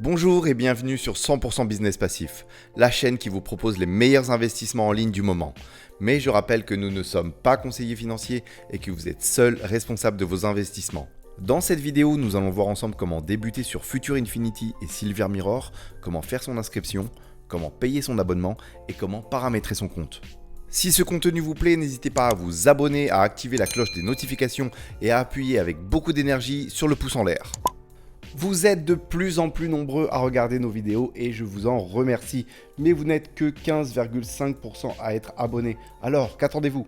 Bonjour et bienvenue sur 100% Business Passif, la chaîne qui vous propose les meilleurs investissements en ligne du moment. Mais je rappelle que nous ne sommes pas conseillers financiers et que vous êtes seul responsable de vos investissements. Dans cette vidéo, nous allons voir ensemble comment débuter sur Future Infinity et Silver Mirror, comment faire son inscription, comment payer son abonnement et comment paramétrer son compte. Si ce contenu vous plaît, n'hésitez pas à vous abonner, à activer la cloche des notifications et à appuyer avec beaucoup d'énergie sur le pouce en l'air. Vous êtes de plus en plus nombreux à regarder nos vidéos et je vous en remercie. Mais vous n'êtes que 15,5% à être abonnés. Alors, qu'attendez-vous ?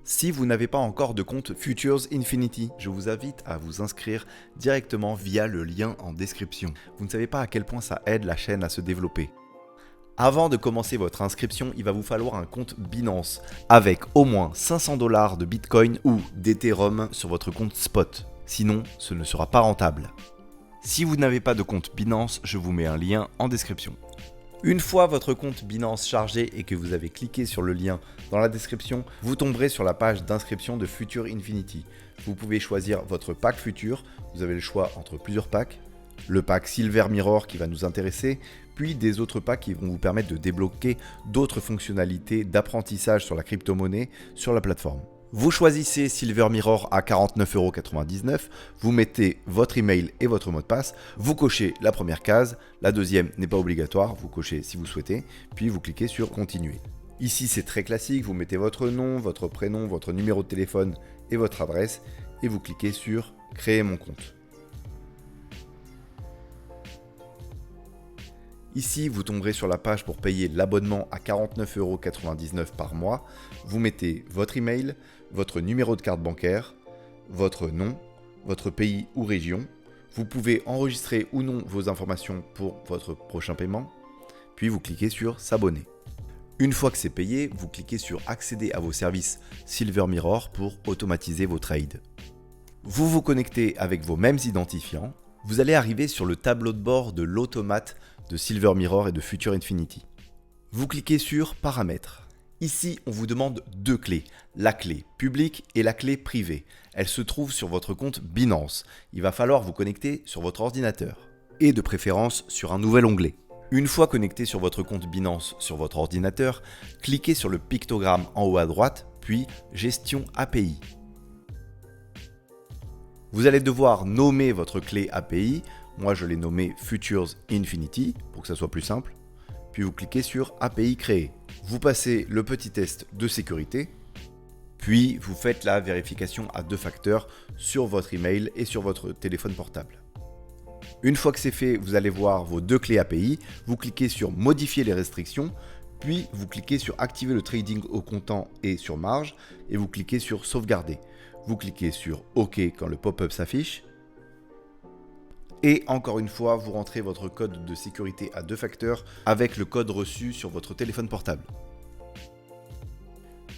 Si vous n'avez pas encore de compte Futures Infinity, je vous invite à vous inscrire directement via le lien en description. Vous ne savez pas à quel point ça aide la chaîne à se développer. Avant de commencer votre inscription, il va vous falloir un compte Binance avec au moins 500 $ de Bitcoin ou d'Ethereum sur votre compte spot. Sinon, ce ne sera pas rentable. Si vous n'avez pas de compte Binance, je vous mets un lien en description. Une fois votre compte Binance chargé et que vous avez cliqué sur le lien dans la description, vous tomberez sur la page d'inscription de Future Infinity. Vous pouvez choisir votre pack Future, vous avez le choix entre plusieurs packs. Le pack Silver Mirror qui va nous intéresser, puis des autres packs qui vont vous permettre de débloquer d'autres fonctionnalités d'apprentissage sur la crypto-monnaie sur la plateforme. Vous choisissez Silver Mirror à 49,99 €, vous mettez votre email et votre mot de passe, vous cochez la première case, la deuxième n'est pas obligatoire, vous cochez si vous souhaitez, puis vous cliquez sur continuer. Ici c'est très classique, vous mettez votre nom, votre prénom, votre numéro de téléphone et votre adresse et vous cliquez sur créer mon compte. Ici, vous tomberez sur la page pour payer l'abonnement à 49,99 € par mois. Vous mettez votre email, votre numéro de carte bancaire, votre nom, votre pays ou région. Vous pouvez enregistrer ou non vos informations pour votre prochain paiement. Puis vous cliquez sur s'abonner. Une fois que c'est payé, vous cliquez sur accéder à vos services Silver Mirror pour automatiser vos trades. Vous vous connectez avec vos mêmes identifiants. Vous allez arriver sur le tableau de bord de l'automate de Silver Mirror et de Future Infinity. Vous cliquez sur Paramètres. Ici, on vous demande deux clés, la clé publique et la clé privée. Elle se trouve sur votre compte Binance. Il va falloir vous connecter sur votre ordinateur et de préférence sur un nouvel onglet. Une fois connecté sur votre compte Binance sur votre ordinateur, cliquez sur le pictogramme en haut à droite, puis Gestion API. Vous allez devoir nommer votre clé API. Moi, je l'ai nommé Futures Infinity pour que ça soit plus simple. Puis vous cliquez sur API créer. Vous passez le petit test de sécurité. Puis vous faites la vérification à 2 facteurs sur votre email et sur votre téléphone portable. Une fois que c'est fait, vous allez voir vos 2 clés API. Vous cliquez sur modifier les restrictions. Puis vous cliquez sur activer le trading au comptant et sur marge. Et vous cliquez sur sauvegarder. Vous cliquez sur OK quand le pop-up s'affiche. Et encore une fois, vous rentrez votre code de sécurité à 2 facteurs avec le code reçu sur votre téléphone portable.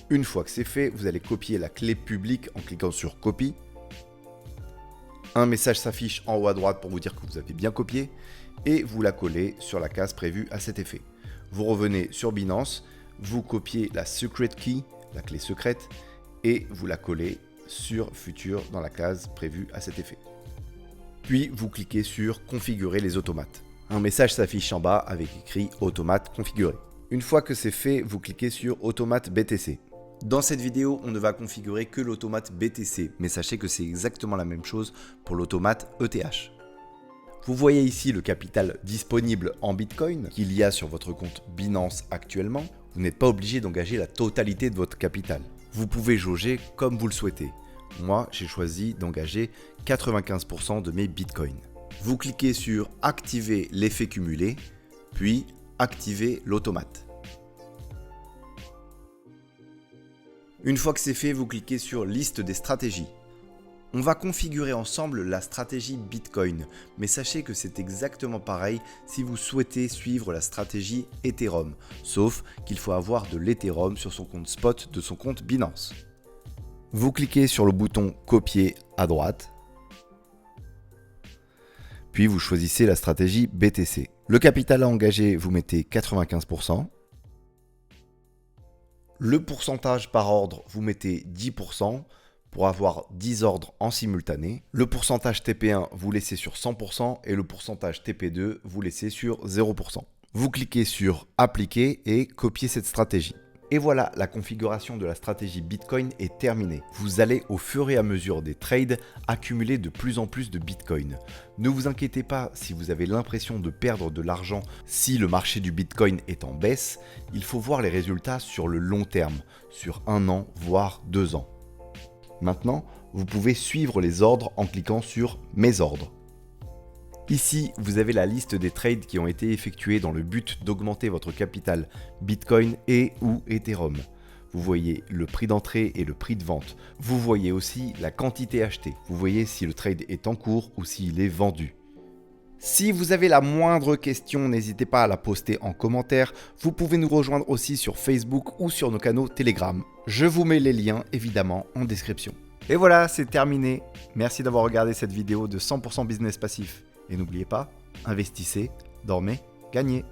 Une fois que c'est fait, vous allez copier la clé publique en cliquant sur Copie. Un message s'affiche en haut à droite pour vous dire que vous avez bien copié et vous la collez sur la case prévue à cet effet. Vous revenez sur Binance, vous copiez la secret key, la clé secrète, et vous la collez sur Future dans la case prévue à cet effet. Puis vous cliquez sur configurer les automates. Un message s'affiche en bas avec écrit automate configuré. Une fois que c'est fait, vous cliquez sur automate BTC. Dans cette vidéo, on ne va configurer que l'automate BTC, mais sachez que c'est exactement la même chose pour l'automate ETH. Vous voyez ici le capital disponible en Bitcoin qu'il y a sur votre compte Binance actuellement. Vous n'êtes pas obligé d'engager la totalité de votre capital. Vous pouvez jauger comme vous le souhaitez. Moi, j'ai choisi d'engager 95% de mes bitcoins. Vous cliquez sur activer l'effet cumulé, puis activer l'automate. Une fois que c'est fait, vous cliquez sur liste des stratégies. On va configurer ensemble la stratégie Bitcoin, mais sachez que c'est exactement pareil si vous souhaitez suivre la stratégie Ethereum, sauf qu'il faut avoir de l'Ethereum sur son compte spot de son compte Binance. Vous cliquez sur le bouton copier à droite, puis vous choisissez la stratégie BTC. Le capital à engager, vous mettez 95%. Le pourcentage par ordre, vous mettez 10%. pour avoir 10 ordres en simultané. Le pourcentage TP1, vous laissez sur 100% et le pourcentage TP2, vous laissez sur 0%. Vous cliquez sur Appliquer et copier cette stratégie. Et voilà, la configuration de la stratégie Bitcoin est terminée. Vous allez au fur et à mesure des trades accumuler de plus en plus de Bitcoin. Ne vous inquiétez pas si vous avez l'impression de perdre de l'argent si le marché du Bitcoin est en baisse. Il faut voir les résultats sur le long terme, sur 1 an, voire 2 ans. Maintenant, vous pouvez suivre les ordres en cliquant sur Mes ordres. Ici, vous avez la liste des trades qui ont été effectués dans le but d'augmenter votre capital Bitcoin et ou Ethereum. Vous voyez le prix d'entrée et le prix de vente. Vous voyez aussi la quantité achetée. Vous voyez si le trade est en cours ou s'il est vendu. Si vous avez la moindre question, n'hésitez pas à la poster en commentaire. Vous pouvez nous rejoindre aussi sur Facebook ou sur nos canaux Telegram. Je vous mets les liens évidemment en description. Et voilà, c'est terminé. Merci d'avoir regardé cette vidéo de 100% business passif. Et n'oubliez pas, investissez, dormez, gagnez.